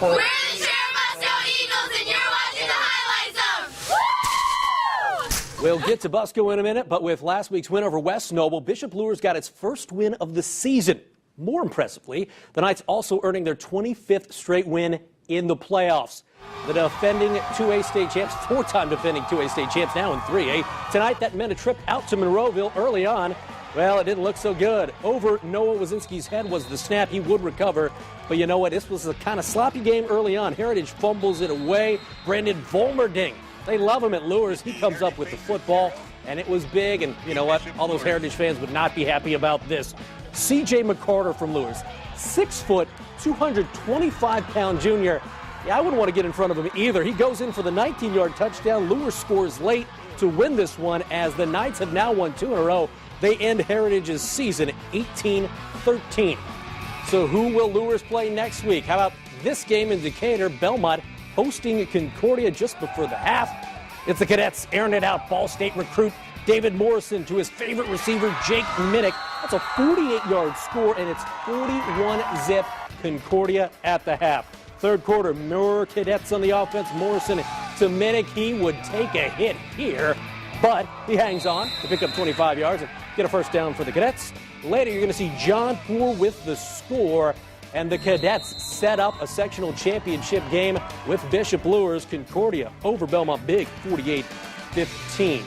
We're the Busco Eagles, and you're watching the Highlight Zone. Woo! We'll get to Busco in a minute, but with last week's win over West Noble, Bishop Luers got its first win of the season. More impressively, the Knights also earning their 25th straight win in the playoffs. The defending 2A state champs, four-time defending 2A state champs, now in 3A. Tonight, that meant a trip out to Monroeville early on. Well, it didn't look so good. Over Noah Wazinski's head was the snap. He would recover. But you know what? This was a kind of sloppy game early on. Heritage fumbles it away. Brandon Volmerding. They love him at Luers. He comes up with the football, and it was big. And you know what? All those Heritage fans would not be happy about this. C.J. McCarter from Luers, 6 foot, 225-pound junior. Yeah, I wouldn't want to get in front of him either. He goes in for the 19-yard touchdown. Luers scores late to win this one as the Knights have now won 2 in a row. They end Heritage's season 18-13. So who will Luers play next week? How about this game in Decatur? Belmont hosting Concordia just before the half. It's the Cadets airing it out. Ball State recruit David Morrison to his favorite receiver, Jake Minnick. That's a 48-yard score, and it's 41-zip Concordia at the half. Third quarter, more Cadets on the offense. Morrison to Minnick. He would take a hit here, but he hangs on to pick up 25 yards and get a first down for the Cadets. Later, you're going to see John Poor with the score, and the Cadets set up a sectional championship game with Bishop Luers. Concordia over Belmont big, 48-15.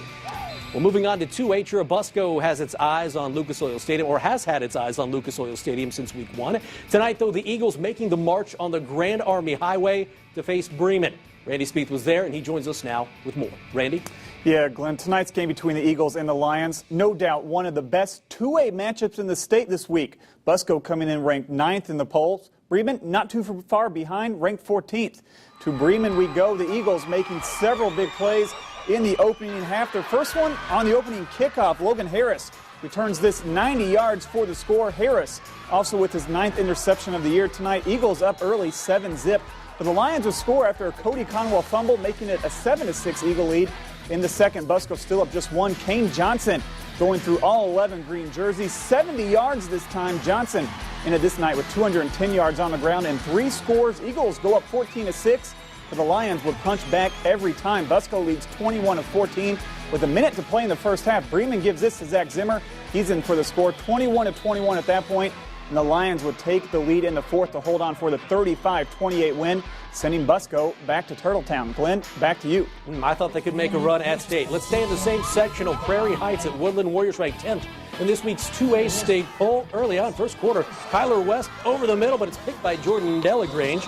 Well, moving on to 2A, Churubusco has its eyes on Lucas Oil Stadium, or has had its eyes on Lucas Oil Stadium since week 1. Tonight, though, the Eagles making the march on the Grand Army Highway to face Bremen. Randy Spieth was there, and he joins us now with more. Randy? Yeah, Glenn, tonight's game between the Eagles and the Lions, no doubt one of the best 2A matchups in the state this week. Busco coming in ranked 9th in the polls. Bremen not too far behind, ranked 14th. To Bremen we go, the Eagles making several big plays in the opening half. Their first one on the opening kickoff, Logan Harris returns this 90 yards for the score. Harris also with his 9th interception of the year tonight. Eagles up early, 7-zip. But the Lions will score after a Cody Conwell fumble, making it a 7-6 Eagle lead in the second. Busco still up just one. Kane Johnson going through all 11 green jerseys. 70 yards this time. Johnson in it this night with 210 yards on the ground and 3 scores. Eagles go up 14-6. But the Lions would punch back every time. Busco leads 21-14 with a minute to play in the first half. Bremen gives this to Zach Zimmer. He's in for the score, 21-21 at that point. And the Lions would take the lead in the fourth to hold on for the 35-28 win, sending Busco back to Turtletown. Glenn, back to you. I thought they could make a run at state. Let's stay in the same sectional. Prairie Heights at Woodlan. Warriors ranked 10th in this week's 2A state poll. Early on, first quarter, Kyler West over the middle, but it's picked by Jordan Delagrange.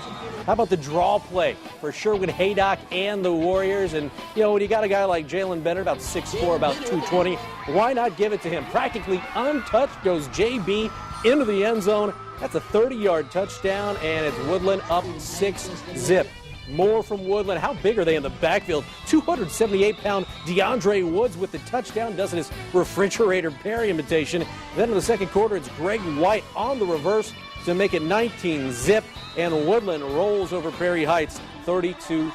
How about the draw play for Sherwin Haydock and the Warriors? And, you know, when you got a guy like Jalen Bennett, about 6'4", about 220, why not give it to him? Practically untouched goes JB into the end zone. That's a 30-yard touchdown, and it's Woodlan up 6-zip. More from Woodlan. How big are they in the backfield? 278-pound DeAndre Woods with the touchdown, does his refrigerator Perry imitation. Then in the second quarter, it's Greg White on the reverse to make it 19-zip, and Woodlan rolls over Prairie Heights 32-6.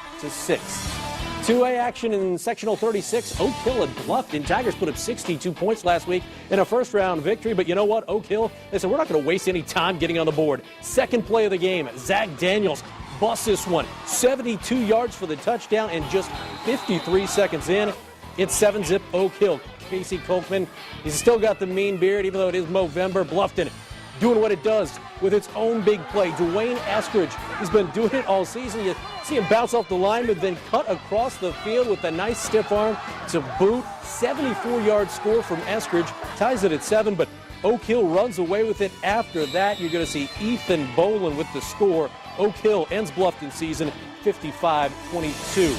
2A action in sectional 36. Oak Hill and Bluffton. Tigers put up 62 points last week in a first-round victory, but you know what? Oak Hill, they said, we're not going to waste any time getting on the board. Second play of the game, Zach Daniels busts this one. 72 yards for the touchdown, and just 53 seconds in, it's 7-zip Oak Hill. Casey Kolkman, he's still got the mean beard, even though it is Movember. Bluffton doing what it does with its own big play. Dwayne Eskridge, he's been doing it all season. You see him bounce off the lineman, then cut across the field with a nice stiff arm to boot. 74-yard score from Eskridge, ties it at 7, but Oak Hill runs away with it. After that, you're going to see Ethan Boland with the score. Oak Hill ends Bluffton season 55-22.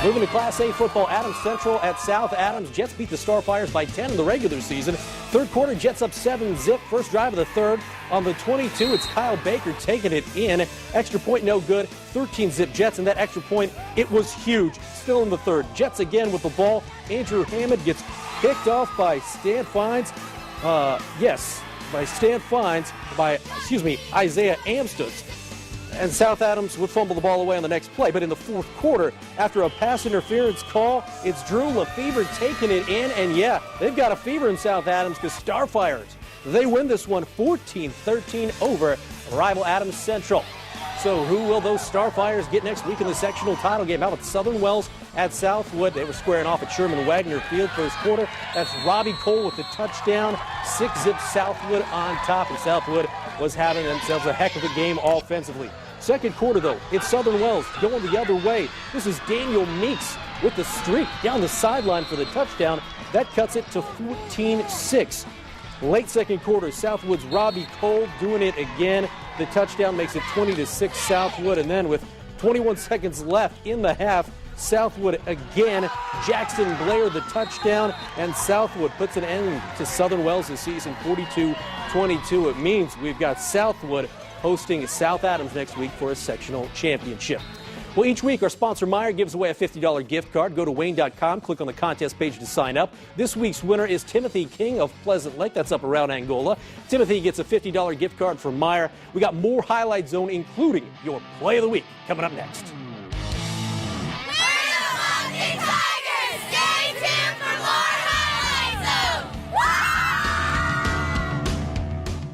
Moving to Class A football, Adams Central at South Adams. Jets beat the Starfires by 10 in the regular season. Third quarter, Jets up 7-zip. First drive of the third. On the 22, it's Kyle Baker taking it in. Extra point no good. 13-zip Jets, and that extra point, it was huge. Still in the third. Jets again with the ball. Andrew Hammond gets picked off by Stan Fines. Isaiah Amstutz. And South Adams would fumble the ball away on the next play. But in the fourth quarter, after a pass interference call, it's Drew Lefevre taking it in. And yeah, they've got a fever in South Adams because Starfires, they win this one 14-13 over rival Adams Central. So who will those Starfires get next week in the sectional title game? How about Southern Wells at Southwood? They were squaring off at Sherman Wagner Field first quarter. That's Robbie Cole with the touchdown. 6-zip Southwood on top, and Southwood was having themselves a heck of a game offensively. Second quarter, though, it's Southern Wells going the other way. This is Daniel Meeks with the streak down the sideline for the touchdown. That cuts it to 14-6. Late second quarter, Southwood's Robbie Cole doing it again. The touchdown makes it 20-6 Southwood, and then with 21 seconds left in the half, Southwood again. Jackson Blair the touchdown, and Southwood puts an end to Southern Wells this season, 42-22. It means we've got Southwood hosting South Adams next week for a sectional championship. Well, each week our sponsor Meijer gives away a $50 gift card. Go to Wayne.com, click on the contest page to sign up. This week's winner is Timothy King of Pleasant Lake. That's up around Angola. Timothy gets a $50 gift card from Meijer. We got more Highlight Zone, including your play of the week, coming up next.